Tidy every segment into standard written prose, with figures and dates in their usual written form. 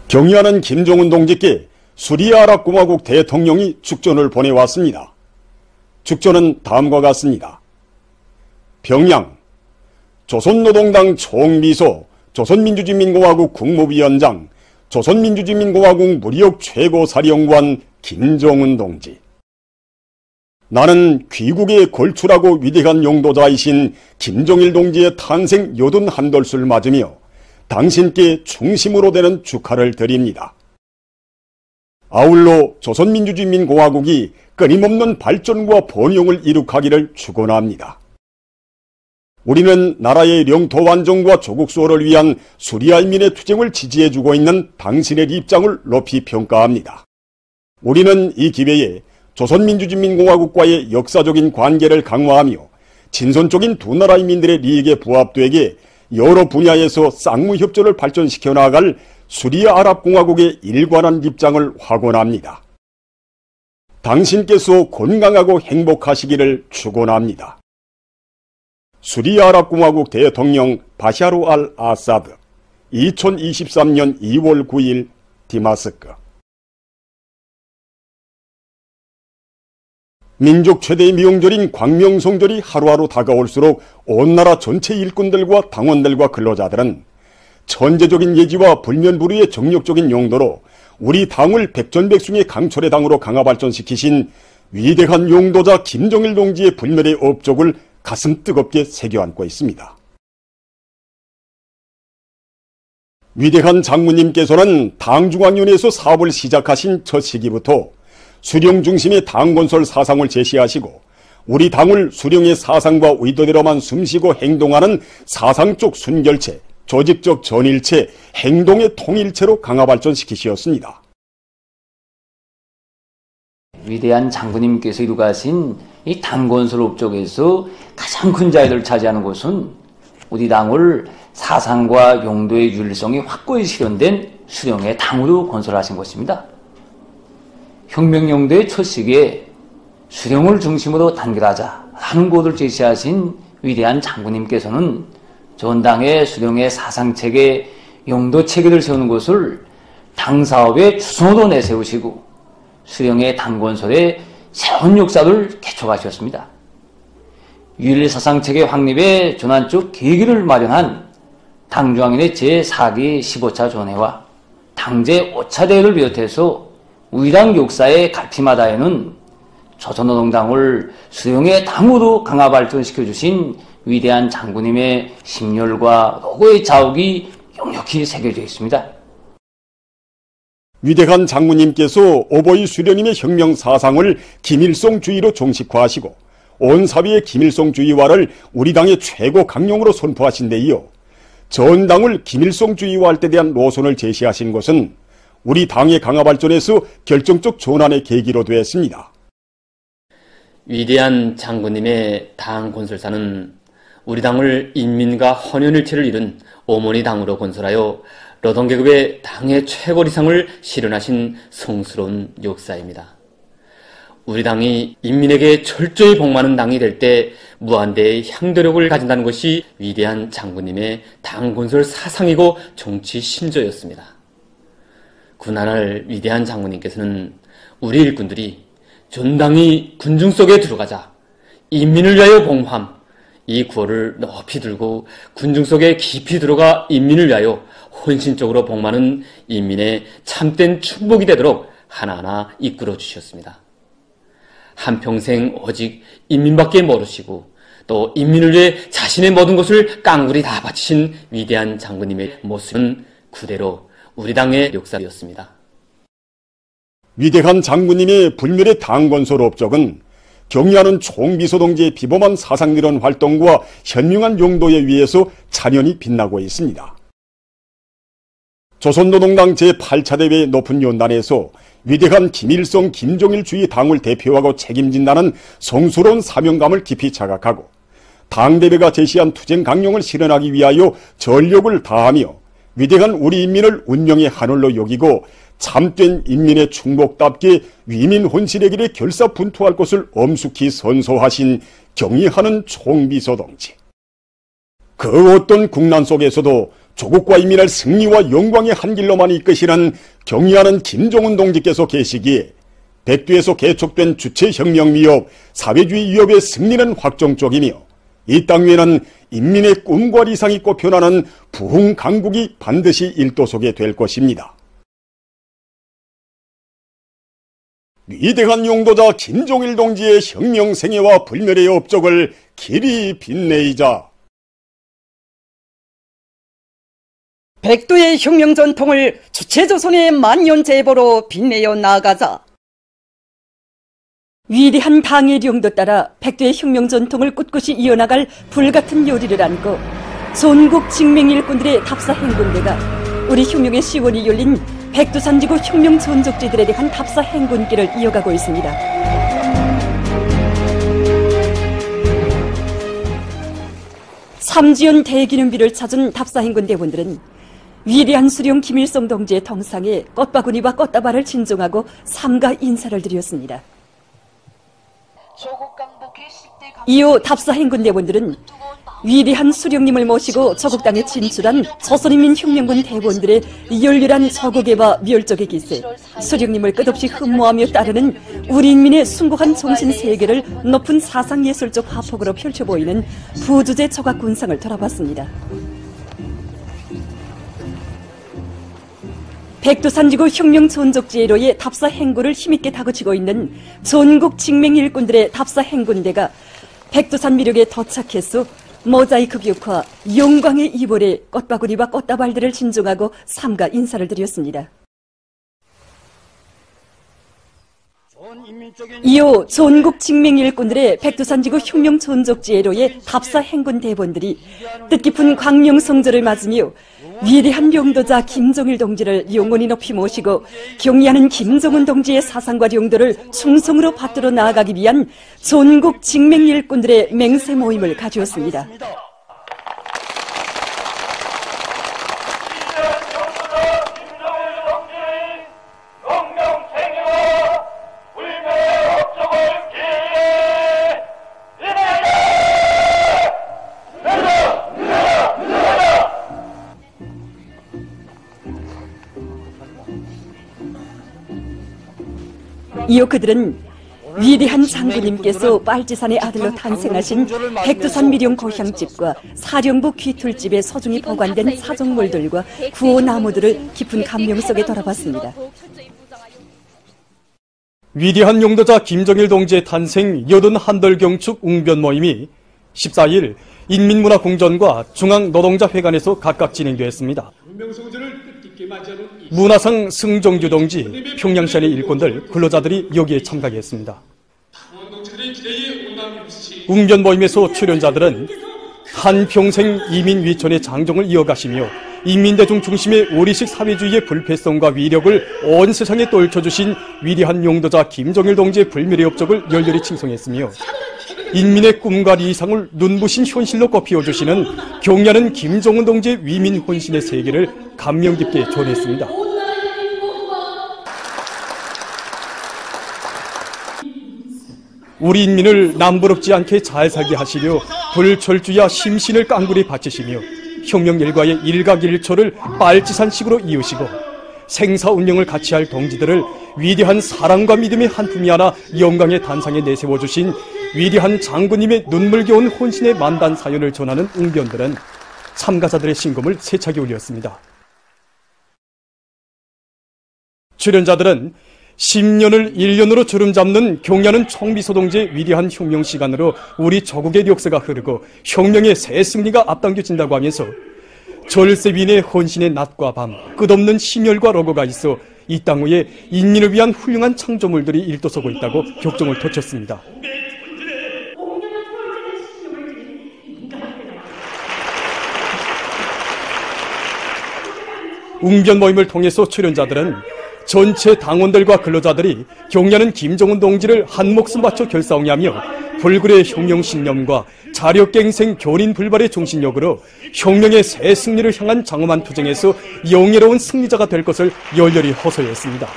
경의하는 김정은 동지께 수리아랍공화국 대통령이 축전을 보내왔습니다. 축전은 다음과 같습니다. 평양 조선노동당 총비서, 조선민주주의민공화국 국무위원장, 조선민주주의민공화국 무력 최고사령관 김정은 동지. 나는 귀국에 걸출하고 위대한 용도자이신 김정일 동지의 탄생 81돌을 맞으며 당신께 중심으로 되는 축하를 드립니다. 아울러 조선민주주의민공화국이 끊임없는 발전과 번영을 이룩하기를 축원합니다. 우리는 나라의 영토 완전과 조국 수호를 위한 수리아인민의 투쟁을 지지해주고 있는 당신의 입장을 높이 평가합니다. 우리는 이 기회에 조선민주주의민공화국과의 역사적인 관계를 강화하며 친선적인 두 나라 인민들의利益에 부합되게 여러 분야에서 쌍무협조를 발전시켜 나아갈 수리아랍공화국의 일관한 입장을 확언합니다. 당신께서 건강하고 행복하시기를 축원합니다. 수리아랍공화국 대통령 바샤르 알 아사드 2023년 2월 9일 디마스크. 민족 최대의 명절인 광명성절이 하루하루 다가올수록 온 나라 전체 일꾼들과 당원들과 근로자들은 천재적인 예지와 불면불의의 정력적인 용도로 우리 당을 백전백승의 강철의 당으로 강화 발전시키신 위대한 용도자 김정일 동지의 불멸의 업적을 가슴 뜨겁게 새겨안고 있습니다. 위대한 장군님께서는 당중앙위원회에서 사업을 시작하신 첫 시기부터 수령 중심의 당건설 사상을 제시하시고 우리 당을 수령의 사상과 의도대로만 숨쉬고 행동하는 사상적 순결체, 조직적 전일체, 행동의 통일체로 강화 발전시키셨습니다. 위대한 장군님께서 이루가신 이 당건설 업적에서 가장 큰 자리를 차지하는 것은 우리 당을 사상과 용도의 윤리성이 확고히 실현된 수령의 당으로 건설하신 것입니다. 혁명용도의 첫 시기에 수령을 중심으로 단결하자 하는 곳을 제시하신 위대한 장군님께서는 전당의 수령의 사상체계, 용도체계를 세우는 것을 당사업의 주선으로 내세우시고 수령의 당건설에 새로운 역사를 개척하셨습니다. 윤리사상체계 확립의 전환적 계기를 마련한 당중앙위원회 제4기 15차 전회와 당제 5차 대회를 비롯해서 우리 당 역사의 갈피마다에는 조선노동당을 수령의 당으로 강화 발전시켜주신 위대한 장군님의 심혈과 노고의 자욱이 역력히 새겨져 있습니다. 위대한 장군님께서 오보이 수령님의 혁명 사상을 김일성주의로 종식화하시고 온 사회의 김일성주의화를 우리 당의 최고 강령으로 선포하신 데 이어 전당을 김일성주의화할 때 대한 노선을 제시하신 것은 우리 당의 강화 발전에서 결정적 전환의 계기로 되었습니다. 위대한 장군님의 당 건설사는 우리 당을 인민과 헌연일체를 이룬 어머니 당으로 건설하여 노동계급의 당의 최고리상을 실현하신 성스러운 역사입니다. 우리 당이 인민에게 철저히 복무하는 당이 될 때 무한대의 향도력을 가진다는 것이 위대한 장군님의 당 건설 사상이고 정치 신조였습니다. 그날 위대한 장군님께서는 우리 일꾼들이 전당이 군중 속에 들어가자 인민을 위하여 복무함, 이 구호를 높이 들고 군중 속에 깊이 들어가 인민을 위하여 헌신적으로 복무하는 인민의 참된 축복이 되도록 하나하나 이끌어 주셨습니다. 한평생 오직 인민밖에 모르시고 또 인민을 위해 자신의 모든 것을 깡그리 다 바치신 위대한 장군님의 모습은 그대로 우리 당의 역사였습니다. 위대한 장군님의 불멸의 당건설 업적은 경의하는 총비서 동지의 비범한 사상이론 활동과 현명한 용도에 의해서 찬연히 빛나고 있습니다. 조선노동당 제8차 대회 높은 연단에서 위대한 김일성, 김정일주의 당을 대표하고 책임진다는 성스러운 사명감을 깊이 자각하고 당대회가 제시한 투쟁 강령을 실현하기 위하여 전력을 다하며 위대한 우리 인민을 운명의 하늘로 여기고 참된 인민의 충복답게 위민 혼실의 길에 결사분투할 것을 엄숙히 선서하신 경의하는 총비서 동지. 그 어떤 국난 속에서도 조국과 인민을 승리와 영광의 한 길로만 이끄시는 경의하는 김정은 동지께서 계시기에 백두에서 개척된 주체혁명 위협, 사회주의 위협의 승리는 확정적이며 이 땅 위에는 인민의 꿈과理想이 꽃펴나는 부흥 강국이 반드시 일도소게 될 것입니다. 위대한 용도자 김종일 동지의 혁명생애와 불멸의 업적을 길이 빛내이자 백두의 혁명 전통을 주체조선의 만년제보로 빛내어 나아가자. 위대한 당의 용도 따라 백두의 혁명 전통을 꿋꿋이 이어나갈 불같은 요리를 안고 전국 직맹 일꾼들의 답사 행군대가 우리 혁명의 시원이 열린 백두산지구 혁명 전족지들에 대한 답사 행군길을 이어가고 있습니다. 삼지연 대기념비를 찾은 답사 행군대원들은 위대한 수령 김일성 동지의 덩상에 꽃바구니와 꽃다발을 진정하고 삼가 인사를 드렸습니다. 이후 답사 행군대원들은 위대한 수령님을 모시고 저국 땅에 진출한 조선인민혁명군 대원들의 열렬한 저국애와 멸족의 기세, 수령님을 끝없이 흠모하며 따르는 우리 인민의 숭고한 정신세계를 높은 사상예술적 화폭으로 펼쳐 보이는 부주제 조각군상을 돌아봤습니다. 백두산지구 혁명 전족지혜로의 답사 행군을 힘있게 다그치고 있는 전국 직맹 일꾼들의 답사 행군대가 백두산 미륵에 도착해서 모자이크 벽화 영광의 이볼에 꽃바구니와 꽃다발들을 진정하고 삼가 인사를 드렸습니다. 이후 전국 직맹 일꾼들의 백두산지구 혁명 전족지혜로의 답사 행군 대본들이 뜻깊은 광명성조를 맞으며 위대한 용도자 김정일 동지를 영원히 높이 모시고 경의하는 김정은 동지의 사상과 용도를 충성으로 받들어 나아가기 위한 전국 직맹 일꾼들의 맹세 모임을 가지었습니다. 이어 그들은 위대한 장군님께서 빨지산의 아들로 탄생하신 백두산 미령 고향집과 사령부 귀툴집에 소중히 보관된 사종물들과 구호나무들을 깊은 감명 속에 돌아봤습니다. 위대한 용도자 김정일 동지의 탄생 여든 한덜경축 웅변 모임이 14일 인민문화공전과 중앙노동자회관에서 각각 진행되었습니다. 문화상 승정주 동지, 평양시안의 일꾼들, 근로자들이 여기에 참가했습니다. 웅변 모임에서 출연자들은 한평생 이민위촌의 장정을 이어가시며 인민대중 중심의 오리식 사회주의의 불패성과 위력을 온 세상에 떨쳐주신 위대한 용도자 김정일 동지의 불멸의 업적을 열렬히 칭송했으며 인민의 꿈과理想을 눈부신 현실로 꽃피워주시는 경의하는 김정은 동지의 위민 혼신의 세계를 감명 깊게 전했습니다. 우리 인민을 남부럽지 않게 잘 살게 하시려 불철주야 심신을 깡굴이 바치시며 혁명 일과의 일각일초를 빨치산식으로 이으시고 생사운명을 같이 할 동지들을 위대한 사랑과 믿음의 한 품이 하나 영광의 단상에 내세워주신 위대한 장군님의 눈물겨운 혼신의 만단 사연을 전하는 웅변들은 참가자들의 신금을 세차게 올렸습니다. 출연자들은 10년을 1년으로 주름잡는 경의하는 총비소 동지의 위대한 혁명 시간으로 우리 조국의 역사가 흐르고 혁명의 새 승리가 앞당겨진다고 하면서 절세빈의 헌신의 낮과 밤, 끝없는 심혈과 로고가 있어 이 땅 위에 인민을 위한 훌륭한 창조물들이 일도서고 있다고 격정을 덧쳤습니다. 웅변 모임을 통해서 출연자들은 전체 당원들과 근로자들이 경의하는 김정은 동지를 한 목숨 바쳐 결사옹야하며 불굴의 혁명 신념과 자력갱생 교린 불발의 정신력으로 혁명의 새 승리를 향한 장엄한 투쟁에서 영예로운 승리자가 될 것을 열렬히 호소했습니다.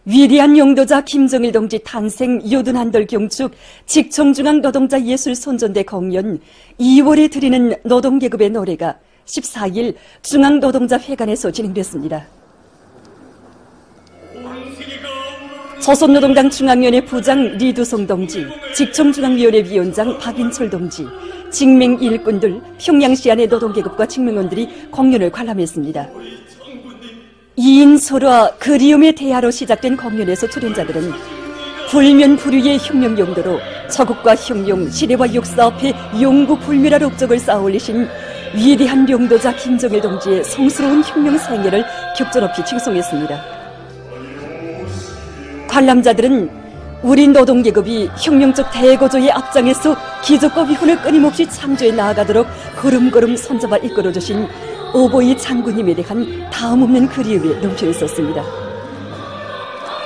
위대한 용도자 김정일 동지 탄생 요든한돌 경축 직청중앙 노동자 예술 손전대 공연 2월에 드리는 노동계급의 노래가 14일 중앙노동자회관에서 진행됐습니다. 조선노동당 중앙위원회 부장 리두송 동지, 직청중앙위원회 위원장 박인철 동지, 직맹 일꾼들, 평양시 안의 노동계급과 직맹원들이 공연을 관람했습니다. 이인설화 그리움의 대하로 시작된 공연에서 출연자들은 불면불위의 혁명 용도로 저국과 혁명, 시대와 역사 앞에 용구불멸할 업적을 쌓아올리신 위대한 용도자 김정일 동지의 성스러운 혁명 생애를 격조높이 칭송했습니다. 관람자들은 우리 노동계급이 혁명적 대거조의 앞장에서 기적과 위훈을 끊임없이 창조해 나아가도록 걸음걸음 손잡아 이끌어주신 오보이 장군님에 대한 다음없는 그리움에 넘쳐 있었습니다.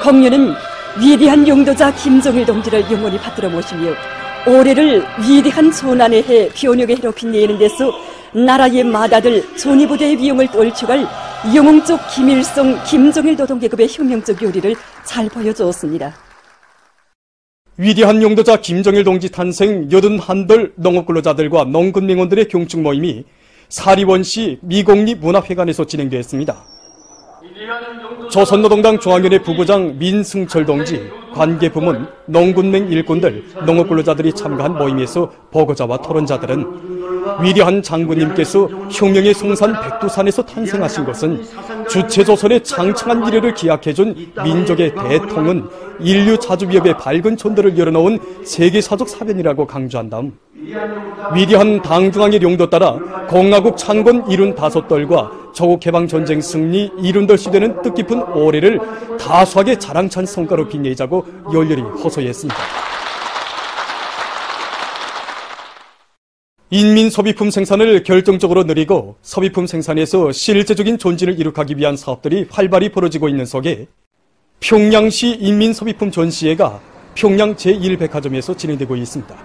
공연은 위대한 용도자 김정일 동지를 영원히 받들어 모시며 올해를 위대한 조난의 해 변혁의 해로 빛내는 데서 나라의 맏아들 존이부대의 위용을 떨쳐갈 영웅적 김일성, 김정일 노동계급의 혁명적 요리를 잘 보여주었습니다. 위대한 용도자 김정일 동지 탄생 81돌 농업근로자들과 농군맹원들의 경축 모임이 사리원시 미공립문화회관에서 진행되었습니다. 조선노동당 중앙위원회 부부장 민승철 동지, 관계부문, 농군맹 일꾼들, 농업근로자들이 참가한 모임에서 보고자와 토론자들은 위대한 장군님께서 혁명의 성산 백두산에서 탄생하신 것은 주체조선의 장창한 미래를 기약해준 민족의 대통은 인류 자주위협의 밝은 전도를 열어놓은 세계사적 사변이라고 강조한 다음 위대한 당중앙의 용도 따라 공화국 창건 75돌과 조국해방전쟁 승리 70돌 시대는 뜻깊은 올해를 다수하게 자랑찬 성과로 빛내자고 열렬히 호소했습니다. 인민 소비품 생산을 결정적으로 늘리고 소비품 생산에서 실제적인 존진을 이룩하기 위한 사업들이 활발히 벌어지고 있는 속에 평양시 인민 소비품 전시회가 평양 제1백화점에서 진행되고 있습니다.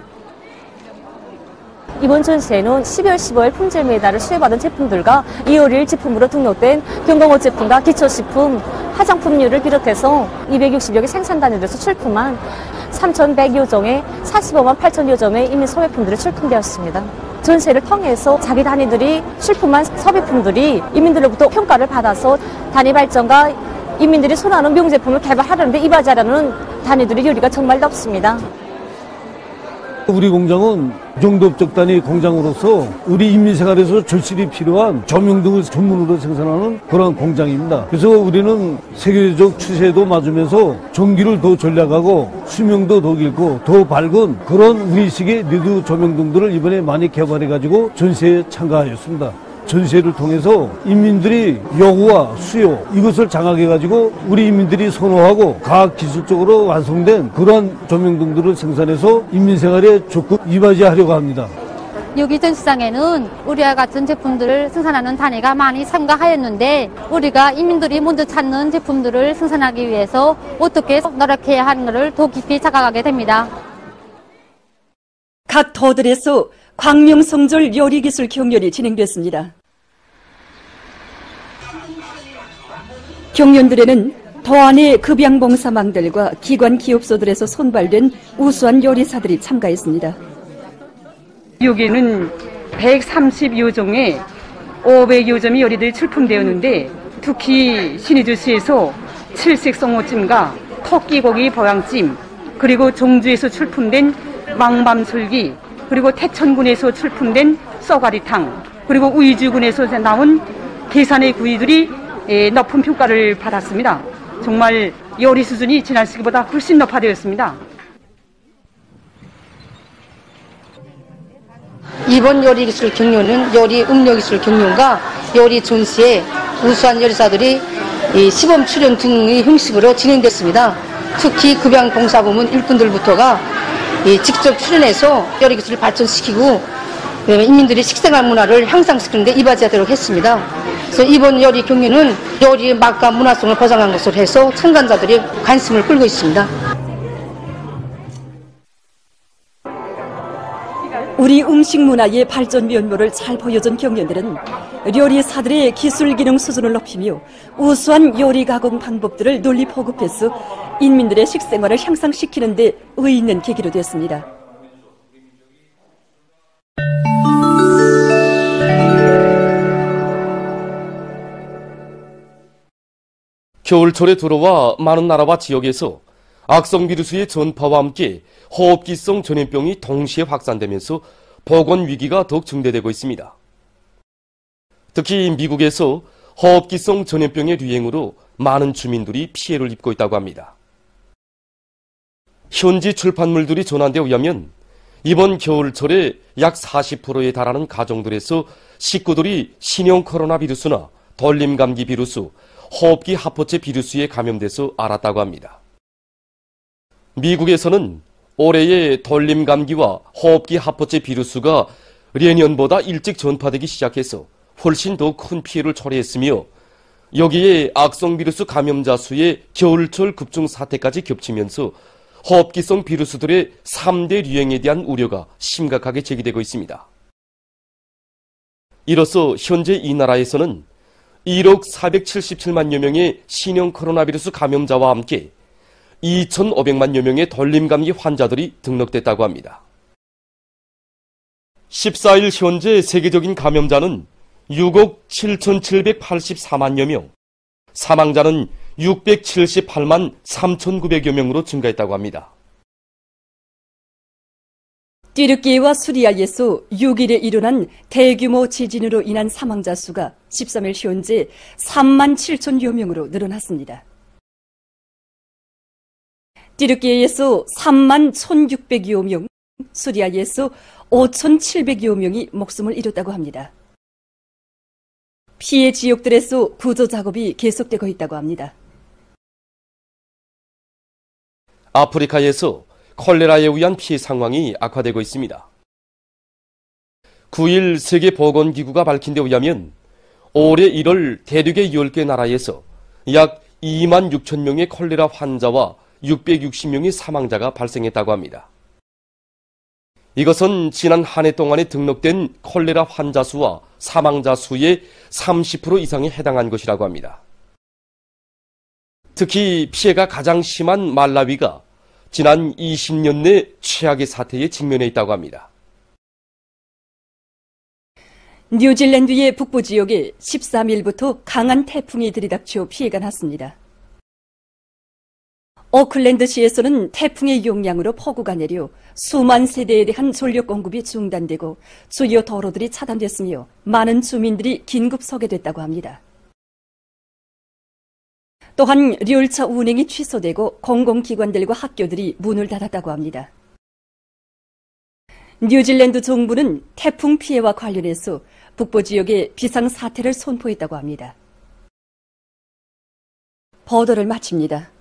이번 전시회는 12월 15일 품질 메달을 수여받은 제품들과 2월 1일 제품으로 등록된 경공업 제품과 기초식품, 화장품류를 비롯해서 260여 개 생산단위에서 출품한 3,100여 종의 45만 8천여 점의 인민 소비품들이 출품되었습니다. 전시회를 통해서 자기 단위들이 출품한 소비품들이 인민들로부터 평가를 받아서 단위 발전과 인민들이 선호하는 명제품을 개발하려는데 이바지하려는 단위들의 요리가 정말 높습니다. 우리 공장은 용도업적 단위 공장으로서 우리 인민생활에서 절실히 필요한 조명 등을 전문으로 생산하는 그런 공장입니다. 그래서 우리는 세계적 추세도 맞으면서 전기를 더 전략하고 수명도 더 길고 더 밝은 그런 우리식의 레드 조명 등들을 이번에 많이 개발해가지고 전시회에 참가하였습니다. 전시회를 통해서 인민들이 요구와 수요 이것을 장악해가지고 우리 인민들이 선호하고 과학기술적으로 완성된 그러한 조명등들을 생산해서 인민생활에 적극 이바지하려고 합니다. 여기 전시장에는 우리와 같은 제품들을 생산하는 단위가 많이 참가하였는데 우리가 인민들이 먼저 찾는 제품들을 생산하기 위해서 어떻게 노력해야 하는가를 더 깊이 자각하게 됩니다. 각 터들에서 광명성절 요리기술 경연이 진행됐습니다. 경연들에는 도안의 급양봉사망들과 기관 기업소들에서 손발된 우수한 요리사들이 참가했습니다. 여기는 130여 종의 500여 점의 요리들이 출품되었는데 특히 신의주시에서 칠색송어찜과 토끼고기 보양찜 그리고 종주에서 출품된 망밤술기 그리고 태천군에서 출품된 쏘가리탕 그리고 의주군에서 나온 계산의 구이들이 높은 평가를 받았습니다. 정말 요리 수준이 지난 시기보다 훨씬 높아되었습니다. 이번 요리기술 경연은 요리 음료기술 경연과 요리 전시회 우수한 요리사들이 시범 출연 등의 형식으로 진행됐습니다. 특히 급양봉사부문 일꾼들부터가 직접 출연해서 요리기술을 발전시키고 인민들이 식생활 문화를 향상시키는 데 이바지하도록 했습니다. 그래서 이번 요리 경연은 요리의 맛과 문화성을 보장한 것으로 해서 참관자들이 관심을 끌고 있습니다. 우리 음식 문화의 발전 면모를 잘 보여준 경연들은 요리사들의 기술 기능 수준을 높이며 우수한 요리 가공 방법들을 널리 보급해서 인민들의 식생활을 향상시키는 데 의의 있는 계기로 됐습니다. 겨울철에 들어와 많은 나라와 지역에서 악성 비루스의 전파와 함께 호흡기성 전염병이 동시에 확산되면서 보건 위기가 더욱 증대되고 있습니다. 특히 미국에서 호흡기성 전염병의 유행으로 많은 주민들이 피해를 입고 있다고 합니다. 현지 출판물들이 전한 데 의하면 이번 겨울철에 약 40%에 달하는 가정들에서 식구들이 신형 코로나 비루스나 돌림감기 비루스, 호흡기 합포체 비루스에 감염돼서 앓았다고 합니다. 미국에서는 올해의 돌림감기와 호흡기 합포체 비루스가 예년보다 일찍 전파되기 시작해서 훨씬 더 큰 피해를 초래했으며 여기에 악성 비루스 감염자 수의 겨울철 급증 사태까지 겹치면서 호흡기성 비루스들의 3대 유행에 대한 우려가 심각하게 제기되고 있습니다. 이로써 현재 이 나라에서는 1억 477만여 명의 신형 코로나 비루스 감염자와 함께 2,500만여 명의 돌림감기 환자들이 등록됐다고 합니다. 14일 현재 세계적인 감염자는 6억 7,784만여 명, 사망자는 678만 3,900여 명으로 증가했다고 합니다. 튀르키예와 수리아에서 6일에 일어난 대규모 지진으로 인한 사망자 수가 13일 현재 3만 7천여 명으로 늘어났습니다. 튀르키예에서 3만 1,600여 명, 수리아에서 5,700여 명이 목숨을 잃었다고 합니다. 피해 지역들에서 구조 작업이 계속되고 있다고 합니다. 아프리카에서 콜레라에 의한 피해 상황이 악화되고 있습니다. 9일 세계보건기구가 밝힌 데 의하면 올해 1월 대륙의 10개 나라에서 약 2만 6천 명의 콜레라 환자와 660명의 사망자가 발생했다고 합니다. 이것은 지난 한 해 동안에 등록된 콜레라 환자 수와 사망자 수의 30% 이상에 해당한 것이라고 합니다. 특히 피해가 가장 심한 말라위가 지난 20년 내 최악의 사태에 직면해 있다고 합니다. 뉴질랜드의 북부 지역에 13일부터 강한 태풍이 들이닥쳐 피해가 났습니다. 오클랜드시에서는 태풍의 용량으로 폭우가 내려 수만 세대에 대한 전력 공급이 중단되고 주요 도로들이 차단됐으며 많은 주민들이 긴급 소개됐다고 합니다. 또한 열차 운행이 취소되고 공공기관들과 학교들이 문을 닫았다고 합니다. 뉴질랜드 정부는 태풍 피해와 관련해서 북부 지역에 비상사태를 선포했다고 합니다. 보도를 마칩니다.